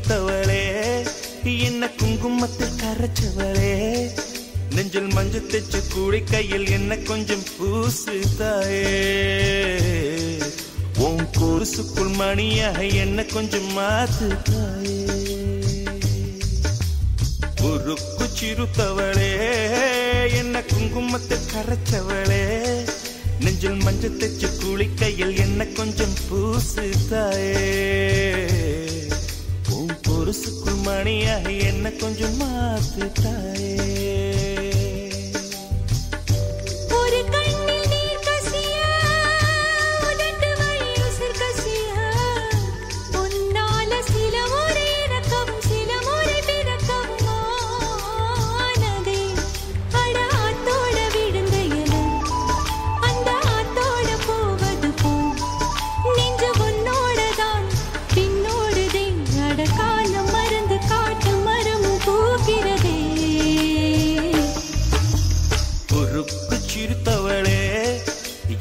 சிரித்தவளே என்ன குங்குமத்தில் கரைச்சவளே நெஞ்சில் மஞ்சள் தைச்சு கூடி கையில் என்ன கொஞ்சம் பூசு தாயே உன் கொலுசுக்குள் மணியாக என்ன கொஞ்சம் மாத்து தாயே உருக்கு சிறுத்தவளே என்ன குங்குமத்தில் கரைச்சவளே நெஞ்சில் மஞ்சள் தைச்சு கூடி கையில் என்ன கொஞ்சம் பூசு தாயே உன் கொலுசுக்குள் மணியாக என்ன கொஞ்சம் மாத்து தாயே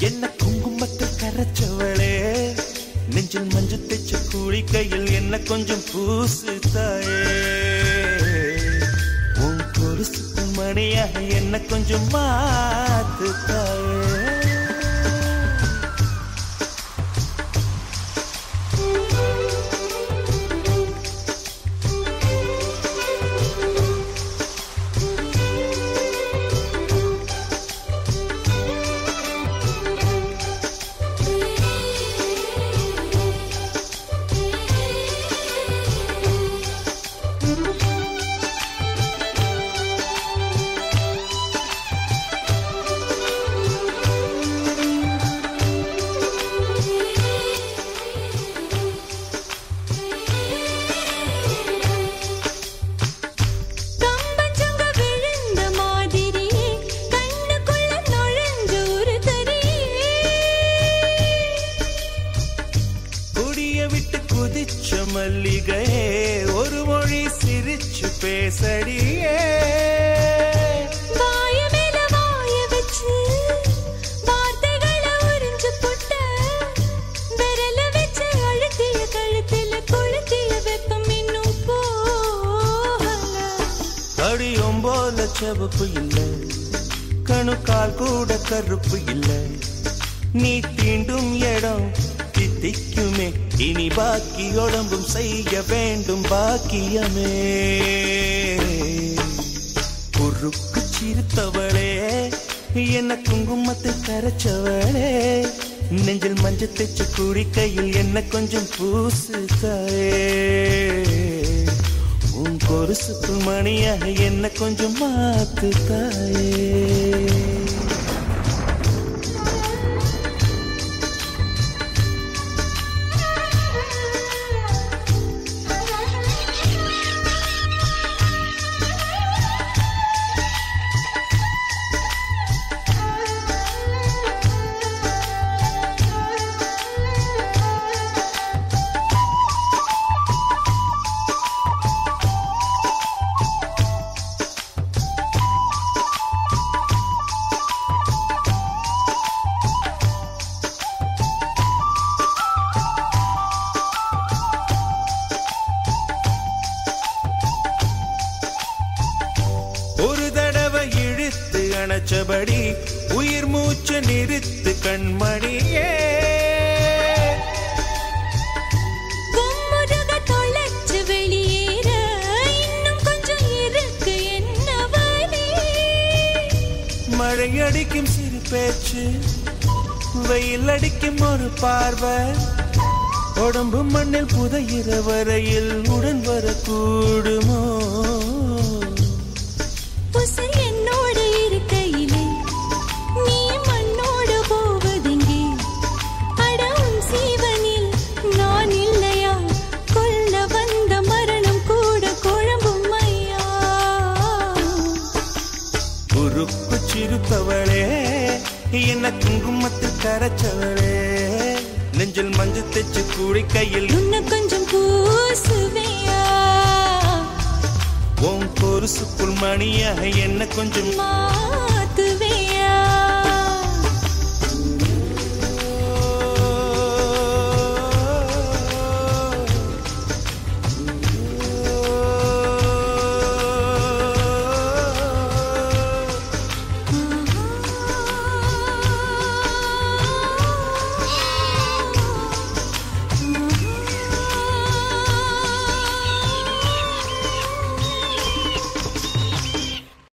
என்ன குங்குமத்தில் கரைச்சவளே நெஞ்சில் மஞ்சள் தைச்ச கூலி கையில் என்ன கொஞ்சம் பூசு தாயே உன் கொலுசுக்கு மணியாக என்ன கொஞ்சம் மாத்து தாயே மல்லிகையே ஒரு மொழி சிரிச்சு பேசடியே வாய மேல வாய வச்சு வார்த்தைகளை உறிஞ்சு போட்ட விரல வச்சு அழுத்திய கழுத்துல கொளுத்திய வெப்பம் இன்னும் போகல அடியும் போல செவப்பு இல்லை கணுக்கால் கூட கருப்பு இல்லை நீ தீண்டும் இடம் தித்திக்குமே இனி பாக்கி உடம்பும் செய்ய வேண்டும் பாக்கியமே குறுக்கு சிரித்தவளே என்ன குங்குமத்தில் கரைச்சவளே நெஞ்சில் மஞ்சள் தைச்சு கூடி கையில் என்ன கொஞ்சம் பூசு தாயே உன் கொலுசுக்கு மணியாக என்ன கொஞ்சம் மாத்து தாயே ஒரு தடவை இழுத்து அணைச்சபடி உயிர் மூச்சு நிறுத்து கண்மணியே கும்முருக தொலைச்சு வெளியேற இன்னும் கொஞ்சம் இருக்கு என்ன வழி மழை அடிக்கும் சிறு பேச்சு வெயில் அடிக்கும் ஒரு பார்வை உடம்பு மண்ணில் புதையிற வரையில் உடன் வரக்கூடுமோ என்னோட இருக்கையிலே நீ மண்ணோடு போவதெங்கே அடவும் சீவனில் நான் இல்லையா கொல்ல வந்த மரணம் கூட குழம்பும் ஐயா குறுக்கு சிரித்தவளே என்ன குங்குமத்தில் கரைச்சவளே நெஞ்சில் மஞ்சள் தைச்சு கூடி கையில் இன்னும் கொஞ்சம் பூசுவையா உன் கொலுசுக்குள் மணியாக என்ன கொஞ்சம் மாத்துவே